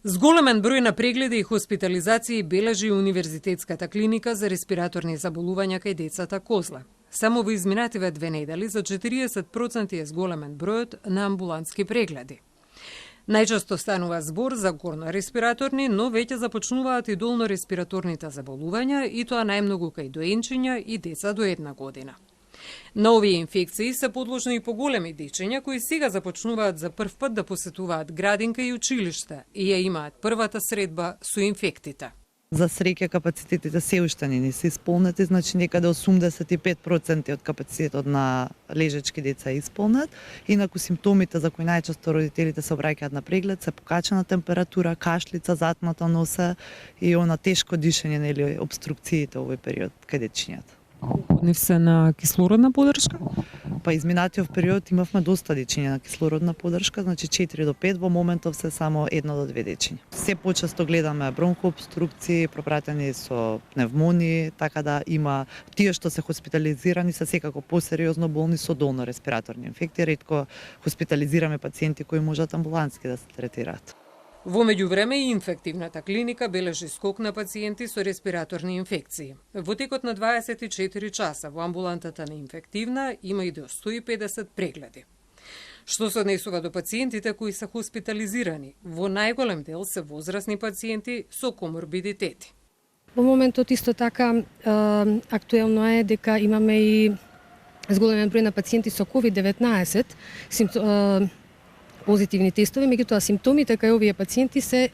Зголемен број на прегледи и хоспитализации бележи Универзитетската клиника за респираторни заболувања кај децата Козла. Само во изминативе 2 недели за 40% е зголемен бројот на амбулантски прегледи. Најчесто станува збор за горно-респираторни, но веќе започнуваат и долно-респираторните заболувања, и тоа најмногу кај доенчиња и деца до 1 година. На овие инфекции се подложни и поголеми дечиња кои сега започнуваат за прв пат да посетуваат градинка и училиште и ја имаат првата средба со инфектите. За среќа капацитетите се уште не се исполнети, значи некаде 85% од капацитетот на лежачки деца е исполнет. Инаку симптомите за кои најчесто родителите се обраќаат на преглед се покачена температура, кашлица, затната носа и она тешко дишење или обструкциите овој период кај дечињата. Нив се на кислородна поддршка? Па изминатиот период имавме доста дечиња на кислородна поддршка, значи 4 до 5, во моментов се само 1 до 2 дечиња. Се почесто гледаме бронхообструкции, пропратени со пневмонии, така да има тие што се хоспитализирани се секако посериозно болни со долно-респираторни инфекции, ретко хоспитализираме пациенти кои можат амбулантски да се третираат. Во меѓувреме и инфективната клиника бележи скок на пациенти со респираторни инфекции. Во текот на 24 часа во амбулантата на инфективна има и до 150 прегледи. Што се однесува до пациентите кои се хоспитализирани, во најголем дел се возрастни пациенти со коморбидитети. Во моментот исто така актуелно е дека имаме и зголемен број на пациенти со COVID-19, позитивни тестови, меѓутоа симптомите кај овие пациенти се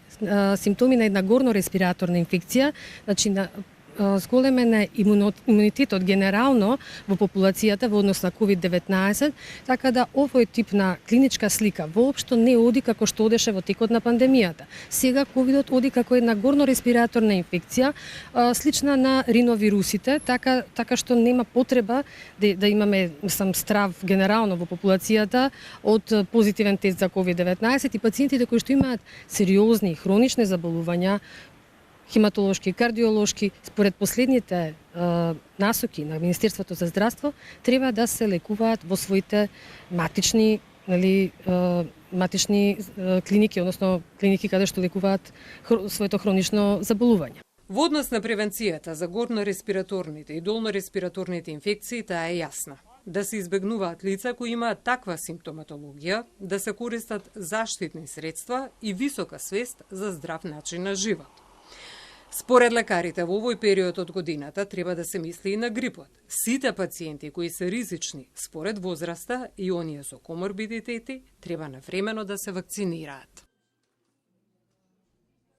симптоми на една горно-респираторна инфекција, значи на зголемен е имунитетот генерално во популацијата во однос на COVID-19, така да овој тип на клиничка слика воопшто не оди како што одеше во текот на пандемијата. Сега ковидот оди како една горно-респираторна инфекција, слична на риновирусите, така што нема потреба да имаме страв генерално во популацијата од позитивен тест за COVID-19 и пациентите кои што имаат сериозни хронични заболувања, хематолошки, кардиолошки, според последните насоки на Министерството за здравство, треба да се лекуваат во своите матични клиники, односно клиники каде што лекуваат своето хронично заболување. Во однос на превенцијата за горно-респираторните и долно-респираторните инфекции таа е јасна. Да се избегнуваат лица кои имаат таква симптоматологија, да се користат заштитни средства и висока свест за здрав начин на живот. Според лекарите, во овој период од годината треба да се мисли и на грипот. Сите пациенти кои се ризични според возраста и оние со коморбидитети треба навремено да се вакцинираат.